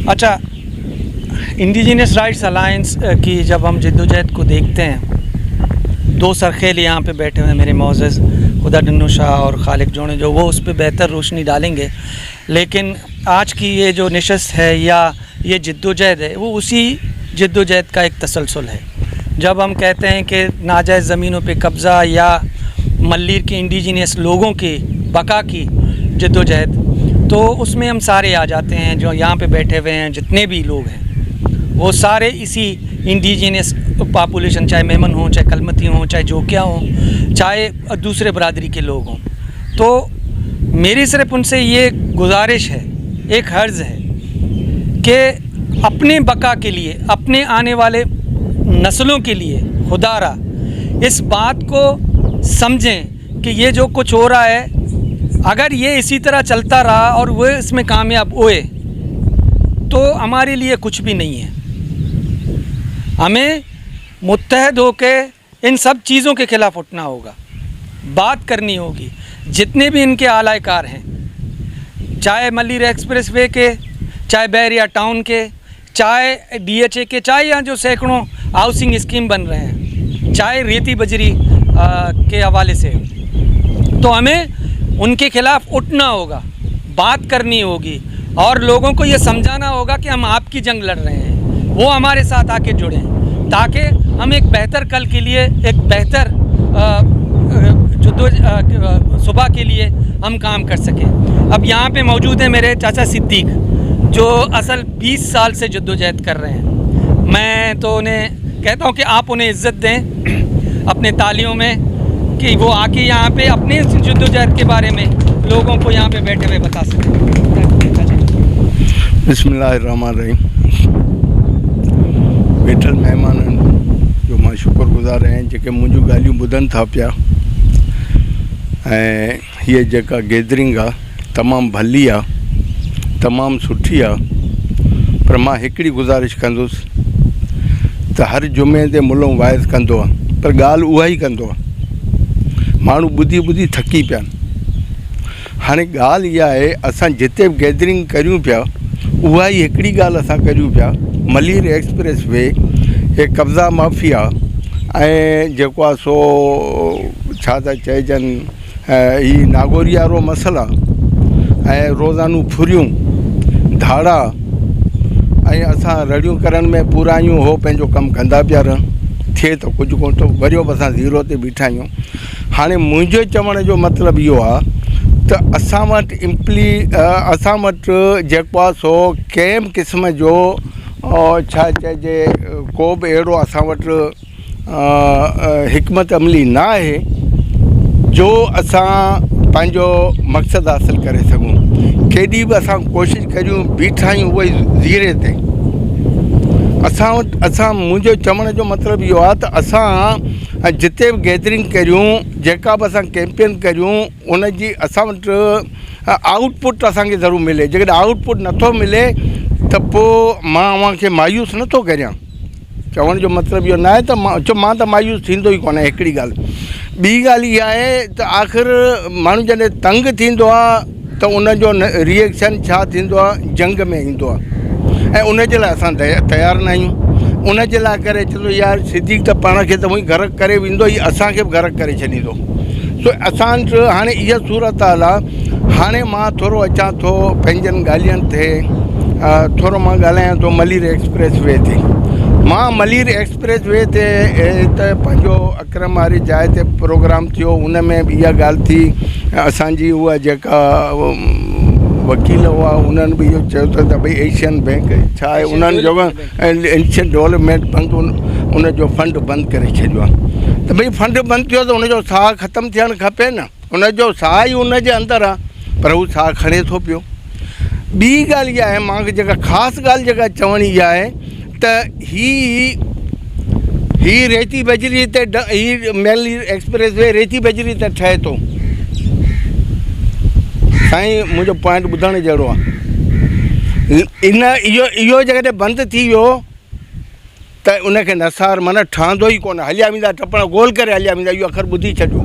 अच्छा, indigenous rights alliance की जब हम जद्दोजहद को देखते हैं, दो सरखेल यहाँ पे बैठे हुए हैं मेरे मोअज़्ज़ज़ खुदा डन्नू शाह और खालिक जोने, जो वो उस पर बेहतर रोशनी डालेंगे। लेकिन आज की ये जो नशस्त है या ये जद्दोजहद है, वो उसी जद्दोजहद का एक तसलसल है। जब हम कहते हैं कि नाजायज़ ज़मीनों पे कब्ज़ा या मल्लीर के इंडिजिनस लोगों की बका की जद्दोजहद, तो उसमें हम सारे आ जाते हैं। जो यहाँ पे बैठे हुए हैं जितने भी लोग हैं, वो सारे इसी इंडिजिनस पॉपुलेशन, चाहे मेमन हों, चाहे कलमती हों, चाहे जोकिया हों, चाहे दूसरे बरादरी के लोग हों। तो मेरी सिर्फ उनसे ये गुजारिश है, एक हर्ज़ है कि अपने बका के लिए, अपने आने वाले नस्लों के लिए खुदारा इस बात को समझें कि ये जो कुछ हो रहा है, अगर ये इसी तरह चलता रहा और वो इसमें कामयाब हुए तो हमारे लिए कुछ भी नहीं है। हमें मुत्तहद होकर इन सब चीज़ों के ख़िलाफ़ उठना होगा, बात करनी होगी। जितने भी इनके आलाकार हैं, चाहे मल्लीर एक्सप्रेस वे के, चाहे बहरिया टाउन के, चाहे DHA के, चाहे यहाँ जो सैकड़ों हाउसिंग स्कीम बन रहे हैं, चाहे रेती बजरी के हवाले से, तो हमें उनके ख़िलाफ़ उठना होगा, बात करनी होगी और लोगों को ये समझाना होगा कि हम आपकी जंग लड़ रहे हैं, वो हमारे साथ आके जुड़ें, ताकि हम एक बेहतर कल के लिए, एक बेहतर सुबह के लिए हम काम कर सकें। अब यहाँ पे मौजूद है मेरे चाचा सिद्दीक, जो असल 20 साल से जद्दोजहद कर रहे हैं। मैं तो उन्हें कहता हूँ कि आप उन्हें इज़्ज़त दें अपने तालियों में, कि वो आके यहाँ पे अपने जद्दोजहद के बारे में लोगों को यहाँ पे बैठे हुए बता सकें। बिस्मिल्लाहिर्रहमानिर्रहीम। वेठल महिमान जो मां शुक्रगुज़ार आहियां जेके मुंहिंजूं ॻाल्हियूं ॿुधनि था पिया, ऐं हीअ जेका गैदरिंग आहे तमामु भली आहे, तमामु सुठी आहे। पर मां हिकिड़ी गुज़ारिश कंदुसि त हर जुमे ते मुल्लों वाइज़ कंदो आहे, पर ॻाल्हि उहा ई कंदो आहे। माण्हू ॿुधी ॿुधी थकी पिया आहिनि। हाणे ॻाल्हि इहा आहे, असां जिते बि गैदरिंग करियूं पिया, उहा ई हिकिड़ी ॻाल्हि असां करियूं पिया, मल्लीर एक्सप्रेस वे हे कब्ज़ा माफ़िया ऐं जेको आहे सो छा था चइजनि, ही नागोरियारो मसला ऐं रोज़ानू फुरियूं धाड़ा ऐं असां रड़ियूं करण में पूरा आहियूं, हो पंहिंजो कमु कंदा पिया रहनि। थिए त कुझु कोन थो, वरी बि असां ज़ीरो ते बीठा आहियूं। हाणे मुंहिंजो चवण जो मतिलबु इहो आहे त असां वटि जेको आहे सो कंहिं बि क़िस्म जो छा चइजे, को बि अहिड़ो असां वटि हिकमत अमली न आहे जो असां पंहिंजो मक़सदु हासिलु करे सघूं। केॾी बि असां कोशिशि करियूं, बीठा आहियूं उहे ज़ीरे ते। मुंहिंजो चवण जो मतिलबु इहो आहे त असां जिते बि गैदरिंग करियूं, जेका बि असां कैंपेन करियूं, उन जी असां वटि आउटपुट असांखे ज़रूरु मिले। जेकॾहिं आउटपुट नथो मिले त पोइ मां अव्हांखे मायूस नथो करियां। चवण जो मतिलबु इहो न आहे त मां त मायूस थींदो ई कोन्हे। हिकिड़ी ॻाल्हि। ॿी ॻाल्हि इहा आहे त आख़िर माण्हू जॾहिं तंग थींदो आहे त उनजो रिएक्शन छा थींदो आहे, जंग में ईंदो आहे, ऐं उनजे लाइ असां तयारु न आहियूं। उनजे लाइ करे चवंदो यार सिद्दीक़ त पाण खे त उहो ई ग़रक़ करे वेंदो, ई असांखे बि ग़रक़ करे छॾींदो। सो असां वटि हाणे इहा सूरत हाल आहे। हाणे मां थोरो अचां थो पंहिंजनि ॻाल्हियुनि ते, थोरो मां ॻाल्हायां थो मल्लीर एक्सप्रेस वे ते। मां मल्लीर एक्सप्रेस वे ते त पंहिंजो अकरम वारी जाइ ते प्रोग्राम थियो, उन में बि इहा ॻाल्हि थी। असांजी उहा जेका वकील हुआ, उन्हनि बि इहो चयो त भई एशियन बैंक छा आहे, उन्हनि जो एशियन डेवलपमेंट बैंक उनजो फंड बंदि करे छॾियो आहे। त भई फंड बंदि थियो त उनजो साह ख़तमु थियणु खपे न, उनजो साह ई उनजे अंदरि आहे, पर हू साह खणे थो पियो। ॿी ॻाल्हि इहा आहे, मूंखे जेका ख़ासि ॻाल्हि जेका चवणी इहा आहे त ही रेती बजरी ते, ही मल्लीर एक्सप्रेस वे रेती बजरी ते ठहे थो। साईं मुंहिंजो पॉइंट ॿुधण जहिड़ो आहे। इहो जॾहिं बंदि थी वियो त उनखे नसार माना ठहंदो ई कोन, हलिया वेंदा टपण गोल करे हलिया वेंदा। इहो अख़र ॿुधी छॾियो।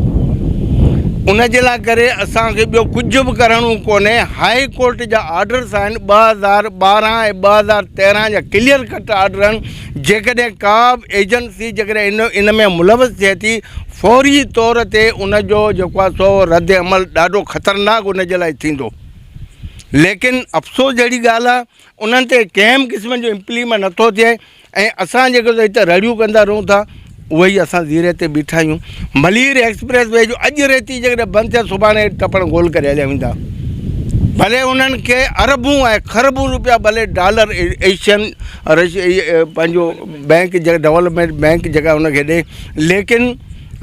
उन जे लाइ करे असांखे ॿियो कुझु बि करणो कोन्हे। हाई कोर्ट जा ऑर्डर्स आहिनि 2012 ऐं 2013 जा क्लियर कट ऑर्डर आहिनि। जेकॾहिं का बि एजेंसी जेकॾहिं इन में मुलवस थिए थी, फौरी तौर ते उनजो जेको आहे सो रद्द अमल ॾाढो ख़तरनाक उन जे लाइ थींदो। लेकिन अफ़सोस जहिड़ी ॻाल्हि आहे, उन्हनि ते कंहिं क़िस्म जो इम्प्लीमेंट नथो थिए ऐं असां जेको हिते रड़ियूं कंदा रहूं था, उहे ई असां ज़ीरे ते बीठा आहियूं। मलीर एक्सप्रेस वे जो अॼु रेती जेकॾहिं बंदि थिए, सुभाणे टपण गोल करे हलिया वेंदा। भले उन्हनि खे अरबूं ऐं खरबूं रुपया, भले डॉलर एशियन पंहिंजो बैंक जेका डेवलपमेंट बैंक जेका हुनखे ॾे, लेकिन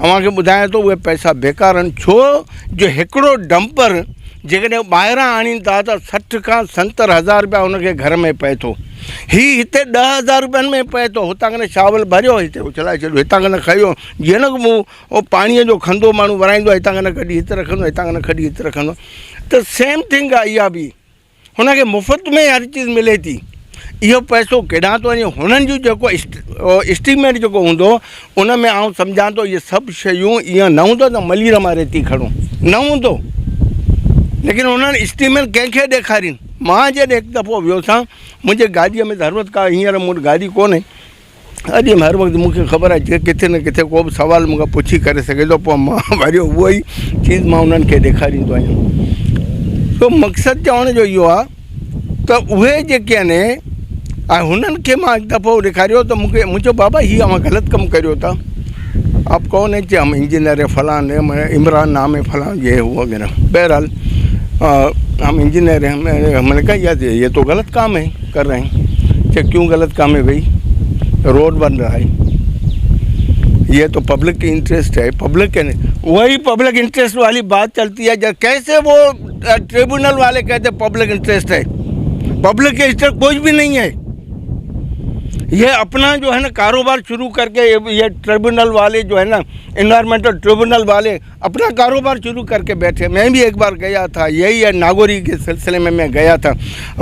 अव्हांखे ॿुधायां थो उहे पैसा बेकार आहिनि। छो जो हिकिड़ो डंपर जेकॾहिं ॿाहिरां आणीनि था त 60 खां 70 हज़ार रुपया हुनखे घर में पए थो। हीउ हिते 10,000 रुपयनि में पए थो। हुतां खां शावल भरियो, हिते उछलाए छॾियो, हितां खां खयो, जीअं न उहो पाणीअ जो खंदो माण्हू वराईंदो आहे, हितां खां कढी हिते रखंदो, हितां खां कढी हिते रखंदो। त सेम थिंग आहे इहा बि, हुनखे मुफ़्त में हर चीज़ मिले थी। इहो पैसो केॾांहुं थो वञे? हुननि जो जेको एस्टीमेट जेको हूंदो, उन में आउं सम्झां थो इहे सभु शयूं ईअं न हूंदो त मलीर मां रेती खणो, न हूंदो। लेकिन उन्हनि एस्टीमेट कंहिंखे ॾेखारीनि। मां जॾहिं हिकु दफ़ो वियो सां, मुंहिंजे गाॾीअ में ज़रूरत का हींअर मूं वटि गाॾी कोन्हे, अॼु हर वक़्तु मूंखे ख़बर आहे किथे न किथे को बि सुवाल मूंखां पुछी करे सघे थो, पोइ मां वरी उहो ई चीज़ मां उन्हनि खे ॾेखारींदो आहियां। तो मक़सदु चवण जो इहो आहे त उहे जेके आहिनि, ऐं हुननि खे मां हिकु दफ़ो ॾेखारियो त मूंखे मुंहिंजो बाबा हीअ अव्हां ग़लति कमु करियो था। आप कौन है? हम इंजीनियर है, फलान है, मैं इमरान नाम है, फलान ये हुआ वगैरह। बहरहाल हम इंजीनियर हैं। मैंने कहा यार ये तो गलत काम है कर रहे हैं। क्या क्यों गलत काम है भाई? रोड बन रहा है, ये तो पब्लिक इंटरेस्ट है। पब्लिक है, वही पब्लिक इंटरेस्ट वाली बात चलती है। जब कैसे वो ट्रिब्यूनल वाले कहते पब्लिक इंटरेस्ट है? पब्लिक इंटरेस्ट कुछ भी नहीं है। ये अपना जो है ना कारोबार शुरू करके, ये ट्रिब्यूनल वाले जो है ना, इन्वायरमेंटल ट्रिब्यूनल वाले अपना कारोबार शुरू करके बैठे। मैं भी एक बार गया था, यही है नागौरी के सिलसिले में मैं गया था।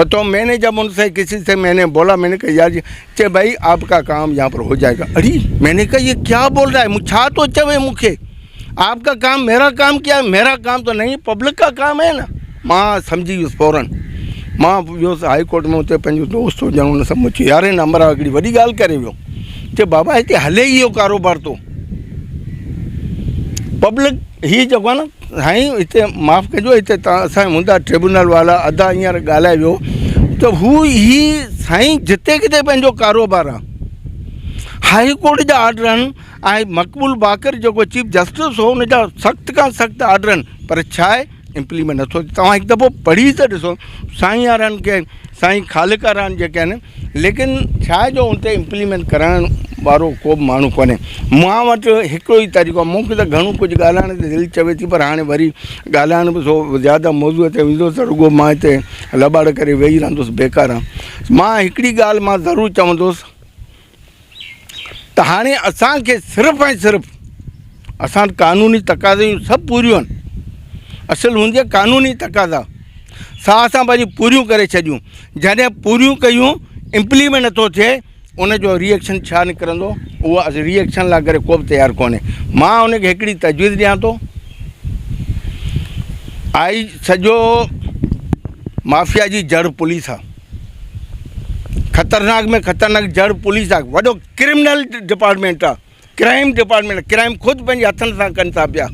तो मैंने जब उनसे किसी से मैंने बोला, मैंने कहा यार जी भाई आपका काम यहाँ पर हो जाएगा। अरे मैंने कहा ये क्या बोल रहा है? मुझा तो चवे मुखे, आपका काम मेरा काम क्या है? मेरा काम तो नहीं, पब्लिक का काम है ना। मां सम्झी वियुसि फ़ौरन। मां वियुसि हाई कोर्ट में, उते पंहिंजो दोस्त हुजनि, हुन सां मूंखे 11 नंबर हिकिड़ी वॾी ॻाल्हि करे वियो। चए बाबा हिते हले ई इहो कारोबार तो पब्लिक ही जेको आहे न, साईं हिते माफ़ु कजो, हिते तव्हां असांजा हूंदा ट्रिब्यूनल वाला अदा हींअर ॻाल्हाए वियो त हू ही साईं जिते किथे पंहिंजो कारोबार आहे। हाई कोर्ट जा ऑर्डर आहिनि ऐं मक़बूल बाकर जेको चीफ जस्टिस हो, हुन जा सख़्तु खां सख़्तु ऑर्डर आहिनि, पर छा आहे इम्प्लीमेंट नथो थिए। तव्हां हिकु दफ़ो पढ़ी त ॾिसो, साईं वारनि खे, साईं ख़ालिक वारा जेके आहिनि, लेकिन छा जो उते इम्प्लीमेंट करण वारो को बि माण्हू कोन्हे। मां वटि हिकिड़ो ई तरीक़ो आहे, मूंखे त घणो कुझु ॻाल्हाइण ते दिलि चवे थी, पर हाणे वरी ॻाल्हाइण बि सो ज़्यादा मौज़ूअ ते वेंदो त रुॻो मां हिते लॿाड़ करे वेही रहंदुसि बेकार आहे। मां हिकिड़ी ॻाल्हि मां ज़रूरु चवंदुसि त हाणे असांखे सिर्फ़ु ऐं सिर्फ़ु असां कानूनी तक़ाज़ा सभु पूरियूं आहिनि। असल हूंदी आहे कानूनी तक़ाज़ा, सा असां वरी पूरियूं करे छॾियूं। जॾहिं पूरियूं कयूं इम्प्लीमेंट नथो थिए, उनजो रिएक्शन छा निकिरंदो, उहा रिएक्शन लाइ करे को बि तयारु कोन्हे। मां उनखे हिकिड़ी तजवीज़ ॾियां थो, आई सॼो माफ़िया जी जड़ पुलिस आहे, ख़तरनाक में ख़तरनाक जड़ पुलिस आहे, वॾो क्रिमिनल डिपार्टमेंट आहे, क्राइम डिपार्टमेंट। क्राइम ख़ुदि पंहिंजे हथनि सां कनि था पिया।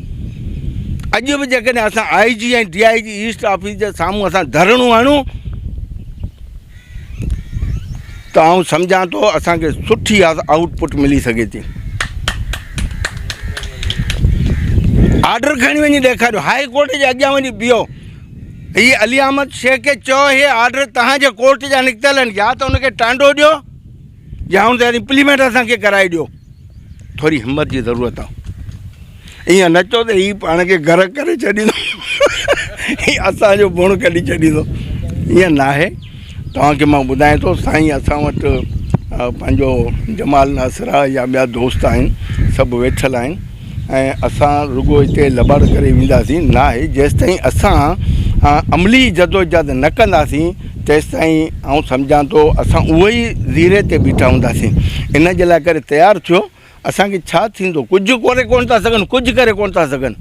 अॼु बि जेकॾहिं असां IG ऐं DIG ईस्ट ऑफिस जे साम्हूं असां धरणियूं हणूं त आउं सम्झां थो असांखे सुठी आउटपुट मिली सघे थी। ऑर्डर खणी वञी ॾेखारियो, हाई कोर्ट जे अॻियां वञी बीहो, हीअ अली अहमद शेख खे चओ हे ऑर्डर तव्हांजे कोर्ट जा निकितल आहिनि, या त हुनखे टांडो ॾियो या हुन ते इम्प्लीमेंट असांखे कराए ॾियो। थोरी हिमत जी ज़रूरत आहे। ईअं न चओ त हीअ पाण खे घर करे छॾींदो, हीअ असांजो बुण कढी छॾींदो, ईअं न आहे। तव्हांखे मां ॿुधायां थो, साईं असां वटि पंहिंजो जमाल नासरा या ॿिया दोस्त आहिनि, सभु वेठल आहिनि, ऐं असां रुॻो हिते लॿाड़ करे वेंदासीं न आहे। जेसिताईं असां अमली जदोजहद न कंदासीं, तेसिताईं आउं सम्झां थो असां उहो ई ज़ीरे ते बीठा हूंदासीं। इन जे लाइ करे तयारु थियो। असांखे छा थींदो? कुझु करे कोन था सघनि, कुझु करे कोन था सघनि।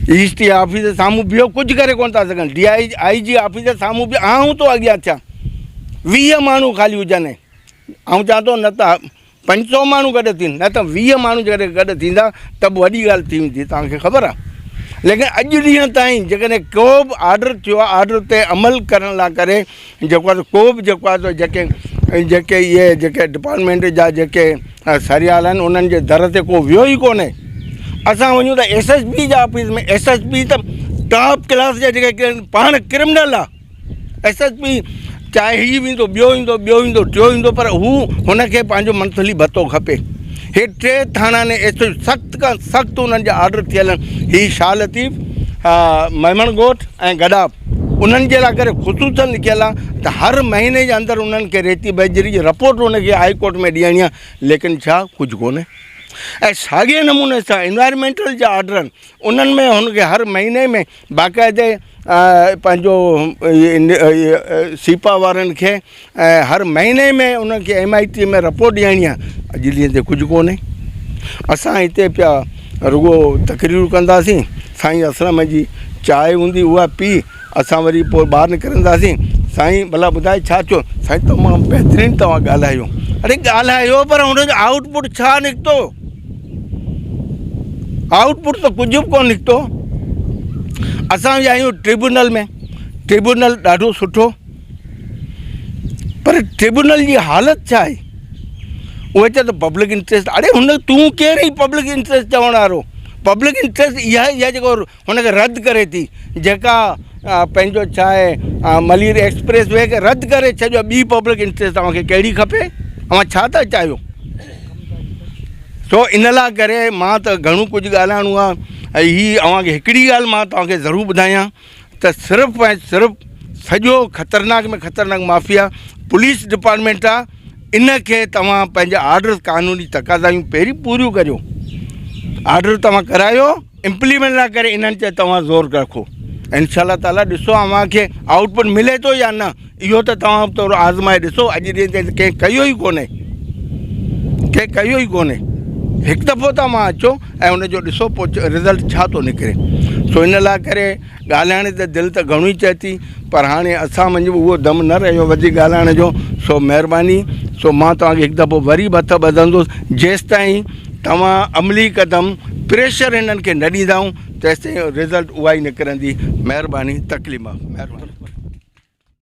ईस्ट ऑफिस जे साम्हूं बीहो कुझु करे कोन था सघनि। DIG ऑफिस जे साम्हूं बि आऊं तो अॻियां थियां 20 माण्हू ख़ाली हुजनि। ऐं चवां थो न त 500 माण्हू गॾु थियनि, न त 20 माण्हू जॾहिं गॾु थींदा त बि वॾी ॻाल्हि थी वेंदी, तव्हांखे ख़बर आहे। लेकिन अॼु ॾींहं ताईं जेकॾहिं को बि ऑर्डर थियो आहे, ऑर्डर ते अमल करण लाइ करे जेको आहे को बि जेको आहे जेके इहे जेके डिपार्टमेंट जा जेके सरियाल आहिनि उन्हनि जे दर ते को वियो ई कोन्हे। असां वञूं त SSP जे ऑफिस में, SSP त टॉप क्लास जा जेके पाण क्रिमिनल आहे। SSP चाहे हीउ ईंदो, ॿियो ईंदो, टियों ईंदो, पर हू हुनखे पंहिंजो मंथली भत्तो खपे। हे 3 थाना ने एतिरो सख़्तु खां सख़्तु उन्हनि जा ऑर्डर थियल आहिनि। हीअ शाह लतीफ़, मेमण ॻोठ ऐं गडाब, उन्हनि जे लाइ करे ख़ुसूसन लिखियल आहे त हर महीने जे अंदरि उन्हनि खे रेती बजरी जी रिपोर्ट उनखे हाई कोर्ट में ॾियणी आहे, लेकिन छा कुझु कोन्हे। ऐं साॻिए नमूने सां इन्वायरमेंटल जा ऑर्डर आहिनि, उन्हनि में हुनखे हर महीने में बाक़ाइदे पंहिंजो सीपा वारनि खे हर महीने में उनखे MIT में रिपोर्ट ॾियणी आहे। अॼु ॾींहं ते कुझु कोन्हे। असां हिते पिया रुॻो तकरीरूं कंदासीं, साईं असलम जी चांहि हूंदी उहा पी असां वरी पोइ ॿाहिरि निकिरंदासीं। साईं भला ॿुधाए छा थियो? साईं तमामु बहितरीनु तव्हां ॻाल्हायो। अरे ॻाल्हायो, पर हुनजो आउटपुट छा निकितो? आउटपुट त कुझु बि कोन निकितो। असां विया आहियूं ट्रिब्यूनल में, ट्रिब्यूनल ॾाढो सुठो, पर ट्रिब्यूनल जी हालति छा आहे? उहे चए त पब्लिक इंट्रस्ट। अरे हुन तूं केरु ई पब्लिक इंट्रस्ट चवण वारो? पब्लिक इंट्रस्ट इहा जेको हुनखे रद्द करे थी, जेका पंहिंजो छा आहे मलीर एक्सप्रेस वे खे रद्द करे छॾियो। ॿी पब्लिक इंट्रस्ट तव्हांखे कहिड़ी खपे? तव्हां छा था चाहियो? सो इन लाइ करे मां त घणो कुझु ॻाल्हाइणो आहे। ऐं हीअ अव्हांखे हिकिड़ी ॻाल्हि मां तव्हांखे ज़रूरु ॿुधायां त सिर्फ़ु ऐं सिर्फ़ु सॼो ख़तरनाक में ख़तरनाक माफ़िया पुलिस डिपार्टमेंट आहे। इनखे तव्हां पंहिंजा ऑर्डर कानूनी तक़ाज़ायूं पहिरीं पूरियूं करियो। ऑर्डर तव्हां करायो, इम्प्लीमेंट न करे इन्हनि ते तव्हां ज़ोर रखो। इंशाअल्लाह ताला ॾिसो अव्हांखे आउटपुट मिले थो या न, इहो त तव्हां थोरो आज़माए ॾिसो। अॼु ॾींहं ते कंहिं कयो ई कोन्हे, कंहिं कयो ई कोन्हे। हिकु दफ़ो तव्हां अचो ऐं हुनजो ॾिसो पोइ रिज़ल्ट छा थो निकिरे। सो इन लाइ करे ॻाल्हाइण त दिलि त घणो ई चए थी, पर हाणे असां वञूं उहो दम न रहियो वधीक ॻाल्हाइण जो। सो महिरबानी। सो मां तव्हांखे हिकु दफ़ो वरी हथ ॿधंदुसि, जेसि ताईं तव्हां अमली क़दम प्रेशर हिननि खे न ॾींदव तेसि ताईं रिज़ल्ट उहा ई निकिरंदी। महिरबानी, तकलीफ़ महिरबानी।